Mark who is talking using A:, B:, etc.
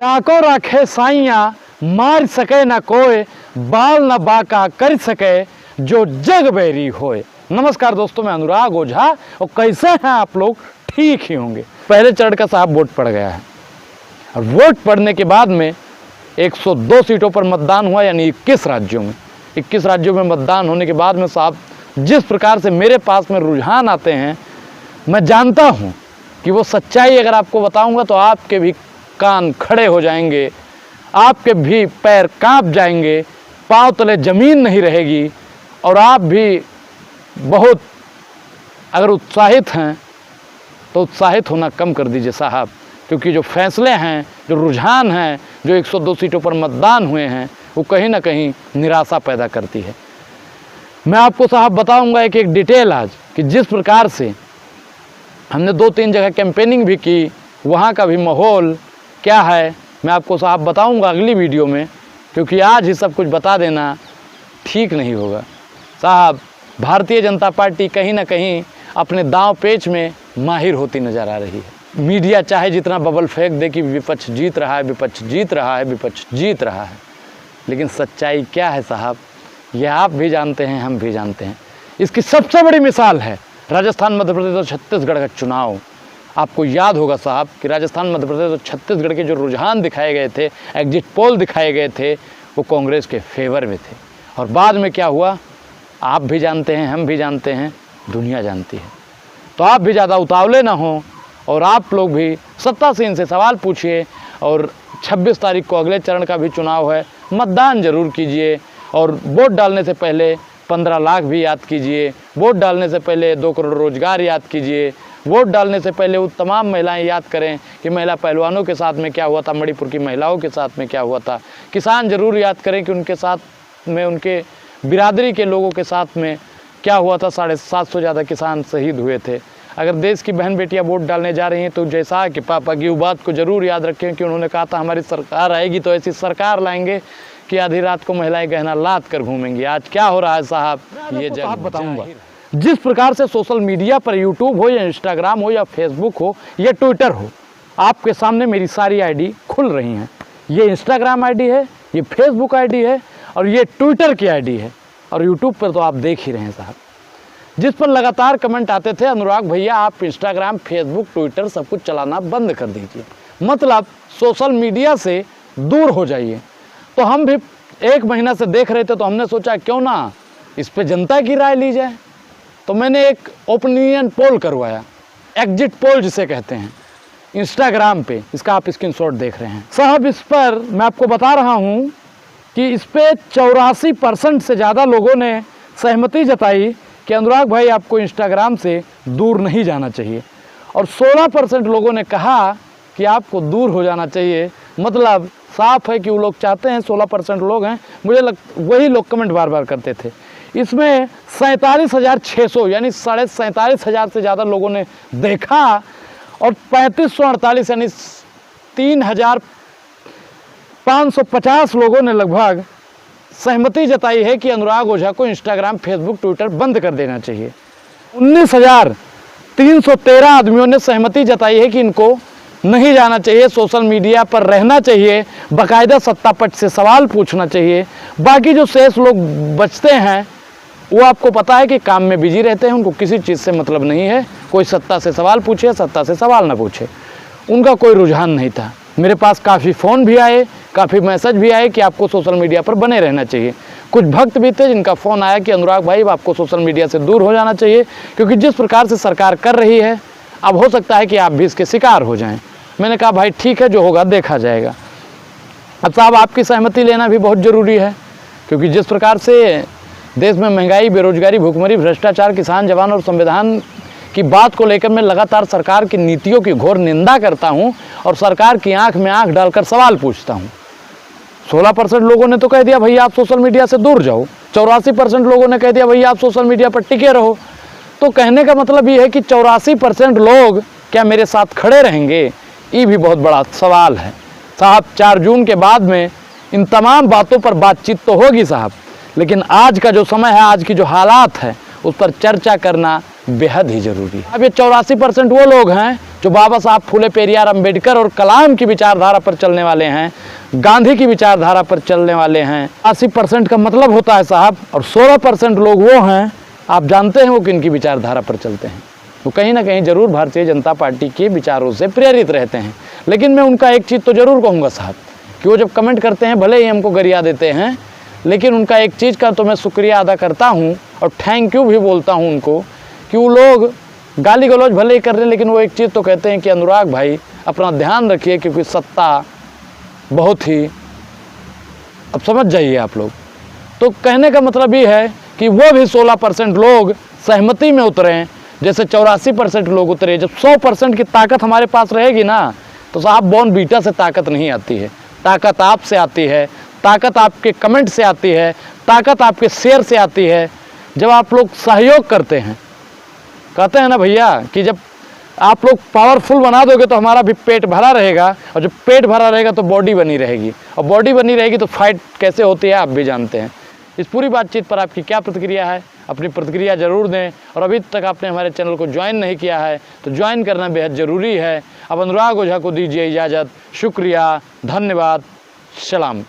A: डाको रखे साइया मार सके न कोई, बाल न बाका कर सके जो जग बैरी होए। नमस्कार दोस्तों, मैं अनुराग ओझा और कैसे हैं आप लोग? ठीक ही होंगे। पहले चरण का साहब वोट पड़ गया है और वोट पड़ने के बाद में 102 सीटों पर मतदान हुआ, यानी 21 राज्यों में। 21 राज्यों में मतदान होने के बाद में साहब जिस प्रकार से मेरे पास में रुझान आते हैं, मैं जानता हूं कि वो सच्चाई अगर आपको बताऊंगा तो आपके भी कान खड़े हो जाएंगे, आपके भी पैर कांप जाएंगे, पांव तले जमीन नहीं रहेगी और आप भी बहुत अगर उत्साहित हैं तो उत्साहित होना कम कर दीजिए साहब, क्योंकि जो फैसले हैं, जो रुझान हैं, जो 102 सीटों पर मतदान हुए हैं, वो कहीं ना कहीं निराशा पैदा करती है। मैं आपको साहब बताऊंगा एक एक डिटेल आज कि जिस प्रकार से हमने 2-3 जगह कैंपेनिंग भी की, वहाँ का भी माहौल क्या है मैं आपको साहब बताऊंगा अगली वीडियो में, क्योंकि आज ही सब कुछ बता देना ठीक नहीं होगा साहब। भारतीय जनता पार्टी कहीं ना कहीं अपने दांव पेच में माहिर होती नज़र आ रही है। मीडिया चाहे जितना बबल फेंक दे कि विपक्ष जीत रहा है, विपक्ष जीत रहा है, विपक्ष जीत रहा है, लेकिन सच्चाई क्या है साहब, यह आप भी जानते हैं, हम भी जानते हैं। इसकी सबसे बड़ी मिसाल है राजस्थान, मध्य प्रदेश और छत्तीसगढ़ का चुनाव। आपको याद होगा साहब कि राजस्थान, मध्य प्रदेश और छत्तीसगढ़ के जो रुझान दिखाए गए थे, एग्जिट पोल दिखाए गए थे, वो कांग्रेस के फेवर में थे। और बाद में क्या हुआ आप भी जानते हैं, हम भी जानते हैं, दुनिया जानती है। तो आप भी ज़्यादा उतावले ना हों और आप लोग भी सत्तासीन से सवाल पूछिए। और 26 तारीख को अगले चरण का भी चुनाव है, मतदान ज़रूर कीजिए और वोट डालने से पहले 15 लाख भी याद कीजिए, वोट डालने से पहले 2 करोड़ रोजगार याद कीजिए, वोट डालने से पहले वो तमाम महिलाएं याद करें कि महिला पहलवानों के साथ में क्या हुआ था, मणिपुर की महिलाओं के साथ में क्या हुआ था। किसान ज़रूर याद करें कि उनके साथ में, उनके बिरादरी के लोगों के साथ में क्या हुआ था। 750 ज़्यादा किसान शहीद हुए थे। अगर देश की बहन बेटियां वोट डालने जा रही हैं तो जैसा कि पापा की बात को ज़रूर याद रखें कि उन्होंने कहा था हमारी सरकार आएगी तो ऐसी सरकार लाएंगे कि आधी रात को महिलाएं गहना लाद कर घूमेंगी। आज क्या हो रहा है साहब, ये जग बताऊंगा। जिस प्रकार से सोशल मीडिया पर यूट्यूब हो या इंस्टाग्राम हो या फेसबुक हो या ट्विटर हो, आपके सामने मेरी सारी आईडी खुल रही हैं। ये इंस्टाग्राम आईडी है, ये फेसबुक आईडी है और ये ट्विटर की आईडी है, और यूट्यूब पर तो आप देख ही रहे हैं साहब, जिस पर लगातार कमेंट आते थे अनुराग भैया आप इंस्टाग्राम, फेसबुक, ट्विटर सब कुछ चलाना बंद कर दीजिए, मतलब सोशल मीडिया से दूर हो जाइए। तो हम भी 1 महीना से देख रहे थे, तो हमने सोचा क्यों ना इस पर जनता की राय ली जाए। तो मैंने एक ओपिनियन पोल करवाया, एग्जिट पोल जिसे कहते हैं, इंस्टाग्राम पे। इसका आप स्क्रीनशॉट देख रहे हैं साहब। इस पर मैं आपको बता रहा हूँ कि इस पे 84% से ज़्यादा लोगों ने सहमति जताई कि अनुराग भाई आपको इंस्टाग्राम से दूर नहीं जाना चाहिए, और 16% लोगों ने कहा कि आपको दूर हो जाना चाहिए। मतलब साफ है कि वो लोग चाहते हैं, 16% लोग हैं, वही लोग कमेंट बार बार करते थे। इसमें 47,600 यानी 47,500 से ज़्यादा लोगों ने देखा और 3548 यानी 3,550 लोगों ने लगभग सहमति जताई है कि अनुराग ओझा को इंस्टाग्राम, फेसबुक, ट्विटर बंद कर देना चाहिए। 19,313 आदमियों ने सहमति जताई है कि इनको नहीं जाना चाहिए, सोशल मीडिया पर रहना चाहिए, बाकायदा सत्तापक्ष से सवाल पूछना चाहिए। बाकी जो शेष लोग बचते हैं वो आपको पता है कि काम में बिजी रहते हैं, उनको किसी चीज़ से मतलब नहीं है, कोई सत्ता से सवाल पूछे, सत्ता से सवाल ना पूछे, उनका कोई रुझान नहीं था। मेरे पास काफ़ी फ़ोन भी आए, काफ़ी मैसेज भी आए कि आपको सोशल मीडिया पर बने रहना चाहिए। कुछ भक्त भी थे जिनका फ़ोन आया कि अनुराग भाई आपको सोशल मीडिया से दूर हो जाना चाहिए, क्योंकि जिस प्रकार से सरकार कर रही है अब हो सकता है कि आप भी इसके शिकार हो जाएं। मैंने कहा भाई ठीक है, जो होगा देखा जाएगा। अब साहब आपकी सहमति लेना भी बहुत ज़रूरी है, क्योंकि जिस प्रकार से देश में महंगाई, बेरोजगारी, भुखमरी, भ्रष्टाचार, किसान, जवान और संविधान की बात को लेकर मैं लगातार सरकार की नीतियों की घोर निंदा करता हूं और सरकार की आंख में आंख डालकर सवाल पूछता हूं। 16% लोगों ने तो कह दिया भैया आप सोशल मीडिया से दूर जाओ, 84% लोगों ने कह दिया भैया आप सोशल मीडिया पर टिके रहो। तो कहने का मतलब ये है कि 84% लोग क्या मेरे साथ खड़े रहेंगे, ये भी बहुत बड़ा सवाल है साहब। 4 जून के बाद में इन तमाम बातों पर बातचीत तो होगी साहब, लेकिन आज का जो समय है, आज की जो हालात है, उस पर चर्चा करना बेहद ही जरूरी है। अब ये 84% वो लोग हैं जो बाबा साहब फूले पेरियार अंबेडकर और कलाम की विचारधारा पर चलने वाले हैं, गांधी की विचारधारा पर चलने वाले हैं। 80% का मतलब होता है साहब, और 16% लोग वो हैं, आप जानते हैं वो किन की विचारधारा पर चलते हैं। वो कहीं ना कहीं जरूर भारतीय जनता पार्टी के विचारों से प्रेरित रहते हैं। लेकिन मैं उनका एक चीज़ तो जरूर कहूँगा साहब, कि वो जब कमेंट करते हैं भले ही हमको गरिया देते हैं, लेकिन उनका एक चीज़ का तो मैं शुक्रिया अदा करता हूँ और थैंक यू भी बोलता हूँ उनको, कि वो लोग गाली गलौज भले ही कर रहे हैं, लेकिन वो एक चीज़ तो कहते हैं कि अनुराग भाई अपना ध्यान रखिए, क्योंकि सत्ता बहुत ही, अब समझ जाइए आप लोग। तो कहने का मतलब ये है कि वो भी 16% लोग सहमति में उतरे हैं, जैसे 84% लोग उतरे। जब 100% की ताकत हमारे पास रहेगी ना, तो साहब बॉर्न बीटा से ताकत नहीं आती है, ताकत आपसे आती है, ताकत आपके कमेंट से आती है, ताकत आपके शेयर से आती है। जब आप लोग सहयोग करते हैं, कहते हैं ना भैया कि जब आप लोग पावरफुल बना दोगे तो हमारा भी पेट भरा रहेगा, और जब पेट भरा रहेगा तो बॉडी बनी रहेगी, और बॉडी बनी रहेगी तो फाइट कैसे होती है आप भी जानते हैं। इस पूरी बातचीत पर आपकी क्या प्रतिक्रिया है? अपनी प्रतिक्रिया ज़रूर दें, और अभी तक आपने हमारे चैनल को ज्वाइन नहीं किया है तो ज्वाइन करना बेहद ज़रूरी है। अब अनुराग ओझा को दीजिए इजाज़त। शुक्रिया, धन्यवाद, सलाम।